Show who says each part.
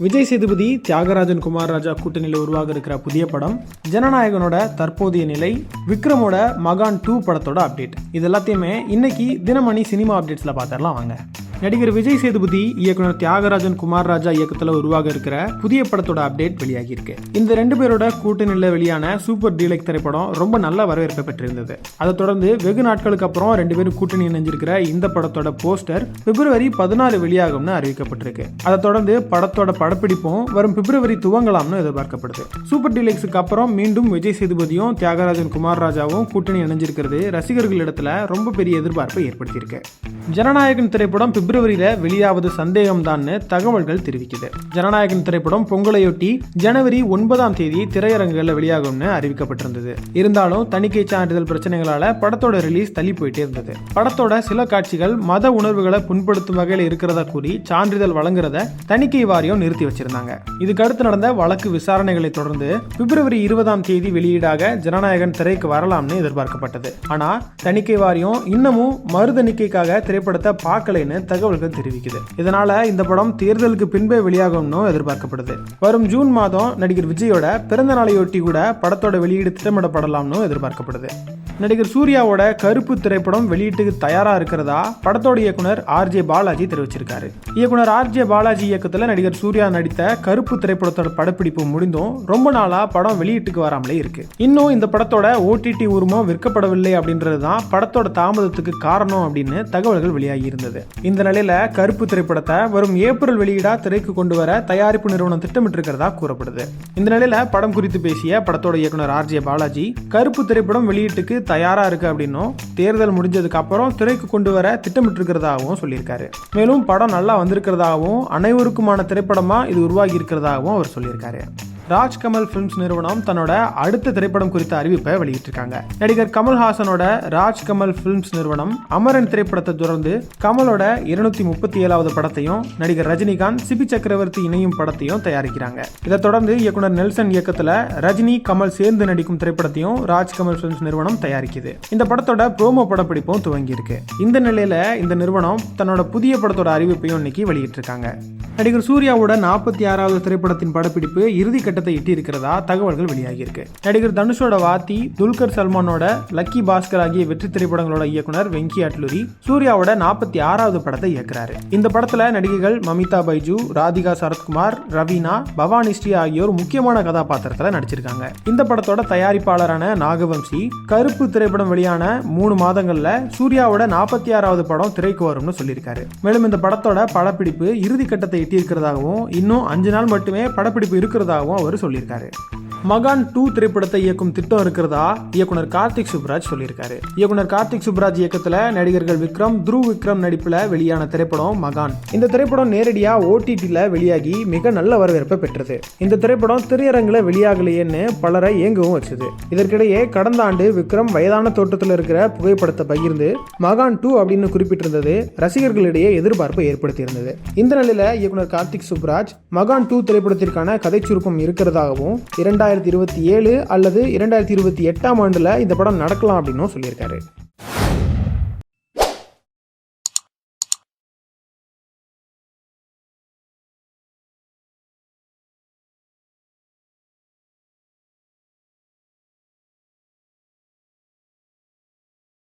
Speaker 1: விஜய் சேதுபதி, தியாகராஜன், குமார் ராஜா கூட்டணியில் உருவாக இருக்கிற புதிய படம், ஜனநாயகனோட தற்போதைய நிலை, விக்ரமோட மகான் 2 படத்தோட அப்டேட், இது எல்லாத்தையுமே இன்னைக்கு தினமணி சினிமா அப்டேட்ஸ்ல பார்த்துடலாம் வாங்க. நடிகர் விஜய் சேதுபதி, இயக்குனர் தியாகராஜன், குமார் ராஜா இயக்கத்தில் உருவாக இருக்கிற புதிய படத்தோட அப்டேட் வெளியாகி இருக்கு. இந்த 2 பேரோட கூட்டணியில் வெளியான சூப்பர் டீலக்ஸ் திரைப்படம் ரொம்ப நல்ல வரவேற்பை பெற்றிருந்தது. அதை தொடர்ந்து வெகு நாட்களுக்கு அப்புறம் 2 பேரும் கூட்டணி இணைஞ்சிருக்கிற இந்த படத்தோட போஸ்டர் பிப்ரவரி 14 வெளியாகும்னு அறிவிக்கப்பட்டிருக்கு. அதை தொடர்ந்து படத்தோட படப்பிடிப்பும் வரும் பிப்ரவரி துவங்கலாம்னு எதிர்பார்க்கப்படுது. சூப்பர் டீலக்ஸுக்கு அப்புறம் மீண்டும் விஜய் சேதுபதியும் தியாகராஜன், குமார் ராஜாவும் கூட்டணி இணைஞ்சிருக்கிறது ரசிகர்களிடத்துல ரொம்ப பெரிய எதிர்பார்ப்பை ஏற்படுத்தியிருக்கு. ஜனநாயகன் திரைப்படம் பிப்ரவரியில வெளியாவது சந்தேகம் தான் தகவல்கள் தெரிவிக்குது. ஜனநாயகன் திரைப்படம் பொங்கலையொட்டி ஜனவரி 9ஆம் தேதி திரையரங்குகளில் வெளியாகும்னு அறிவிக்கப்பட்டிருந்தது. இருந்தாலும் தணிக்கை சான்றிதழ் பிரச்சனைகளால படத்தோட ரிலீஸ் தள்ளி போயிட்டே இருந்தது. படத்தோட சில காட்சிகள் மத உணர்வுகளை புண்படுத்தும் வகையில் இருக்கிறதா கூறி சான்றிதழ் வழங்குறத தணிக்கை வாரியம் நிறுத்தி வச்சிருந்தாங்க. இதுக்கு அடுத்து நடந்த வழக்கு விசாரணைகளை தொடர்ந்து பிப்ரவரி 20ஆம் தேதி வெளியீடாக ஜனநாயகன் திரைக்கு வரலாம்னு எதிர்பார்க்கப்பட்டது. ஆனா தணிக்கை வாரியம் இன்னமும் மறுதணிக்கைக்காக திரைப்படத்தை பார்க்கலைன்னு தகவல்கள் தெரிவிக்குது. இதனால இந்த படம் தேர்தலுக்கு பின்பே வெளியாகும்னு எதிர்பார்க்கப்படுது. வரும் ஜூன் மாதம் நடிகர் விஜயோட பிறந்த நாளையொட்டி கூட படத்தோட வெளியீடு திட்டமிடப்படலாம்னு எதிர்பார்க்கப்படுது. நடிகர் சூர்யாவோட கருப்பு திரைப்படம் வெளியீட்டுக்கு தயாரா இருக்கிறதா படத்தோட இயக்குனர் ஆர்ஜே பாலாஜி தெரிவிச்சிருக்காரு. இயக்குனர் ஆர்ஜே பாலாஜி இயக்கத்துல நடிகர் சூர்யா நடித்த கருப்பு திரைப்படத்தோட படப்பிடிப்பு முடிந்தும் ரொம்ப நாளா படம் வெளியீட்டுக்கு வராமலே இருக்கு. இன்னும் இந்த படத்தோட OTT உரிமம் விற்கப்படவில்லை அப்படின்றதுதான் படத்தோட தாமதத்துக்கு காரணம் அப்படின்னு தகவல்கள் வெளியாகி இருந்தது. இந்த நிலையில கருப்பு திரைப்படத்தை வரும் ஏப்ரல் வெளியீடா திரைக்கு கொண்டு வர தயாரிப்பு நிறுவனம் திட்டமிட்டு இருக்கிறதா கூறப்படுது. இந்த நிலையில படம் குறித்து பேசிய படத்தோட இயக்குனர் ஆர்ஜே பாலாஜி, கருப்பு திரைப்படம் வெளியீட்டுக்கு தயாரா இருக்கு அப்படின்னும் தேர்தல் முடிஞ்சதுக்கு அப்புறம் திரைக்கு கொண்டு வர திட்டமிட்டு இருக்கிறதாகவும் சொல்லியிருக்காரு. மேலும் படம் நல்லா வந்திருக்கிறதாகவும் அனைவருக்குமான திரைப்படமா இது உருவாகி இருக்கிறதாகவும் அவர் சொல்லியிருக்காரு. ராஜ்கமல் பிலிம்ஸ் நிறுவனம் தன்னோட அடுத்த திரைப்படம் குறித்த அறிவிப்பை வெளியிட்டிருக்காங்க. நடிகர் கமல்ஹாசனோட ராஜ்கமல் பிலிம்ஸ் நிறுவனம் அமரன் திரைப்படத்தை தொடர்ந்து கமலோட 237வது படத்தையும் நடிகர் ரஜினிகாந்த், சிபி சக்கரவர்த்தி இணையும் படத்தையும் தயாரிக்கிறாங்க. இதை தொடர்ந்து இயக்குனர் நெல்சன் இயக்கத்துல ரஜினி, கமல் சேர்ந்து நடிக்கும் திரைப்படத்தையும் ராஜ்கமல் பிலிம்ஸ் நிறுவனம் தயாரிக்குது. இந்த படத்தோட ப்ரோமோ படப்பிடிப்பும் துவங்கி இருக்கு. இந்த நிலையில இந்த நிறுவனம் தன்னோட புதிய படத்தோட அறிவிப்பையும் இன்னைக்கு வெளியிட்டிருக்காங்க. நடிகர் சூர்யாவோட 46வது திரைப்படத்தின் படப்பிடிப்பு இறுதி கட்டத்தை எட்டி இருக்கிறதா தகவல்கள் வெளியாகி இருக்கு. நடிகர் தனுஷோட வாத்தி, துல்கர் சல்மானோட லக்கி பாஸ்கர் ஆகிய வெற்றி திரைப்படங்களோட இயக்குனர் வெங்கி அட்லூரி சூர்யாவோட 46வது படத்தை இயக்குறாரு. இந்த படத்துல நடிகைகள் மமிதா பைஜு, ராதிகா சரத்குமார், ரவீனா, பவானி ஸ்ரீ ஆகியோர் முக்கியமான கதாபாத்திரத்துல நடிச்சிருக்காங்க. இந்த படத்தோட தயாரிப்பாளரான நாகவம்சி, கருப்பு திரைப்படம் வெளியான 3 மாதங்கள்ல சூர்யாவோட 46வது படம் திரைக்கு வரும்னு சொல்லியிருக்காரு. மேலும் இந்த படத்தோட படப்பிடிப்பு இறுதி கட்டத்தை எட்டி இருக்கிறதாகவும் இன்னும் 5 நாள் மட்டுமே படப்பிடிப்பு இருக்கிறதாகவும் அவர் சொல்லியிருக்காரு. மகான் 2 திரைப்படத்தை இயக்கும் திட்டம் இருக்கிறதா இயக்குனர் கார்த்திக் சுப்ராஜ் சொல்லியிருக்காரு. இயக்குனர் கார்த்திக் சுப்ராஜ் இயக்கத்துல நடிகர்கள் விக்ரம், துருவ் விக்ரம் நடிப்புல வெளியான திரைப்படம் மகான். இந்த திரைப்படம் நேரடியா OTTல வெளியாகி மிக நல்ல வரவேற்பை பெற்றது. இந்த திரைப்படம் திரையரங்குல வெளியாகலையேன்னு பலரை ஏங்கவும் வச்சது. இதற்கிடையே கடந்த ஆண்டு விக்ரம் வயதான தோட்டத்தில் இருக்கிற புகைப்படத்தை பகிர்ந்து மகான் 2 அப்படின்னு குறிப்பிட்டிருந்தது ரசிகர்களிடையே எதிர்பார்ப்பை ஏற்படுத்தியிருந்தது. இந்த நிலையில இயக்குனர் கார்த்திக் சுப்ராஜ் மகான் 2 திரைப்படத்திற்கான கதை சுருக்கம் இருக்கிறதாகவும் 2027 அல்லது 2028ஆம் ஆண்டுல இந்த படம் நடக்கலாம் அப்படின்னு சொல்லியிருக்காரு.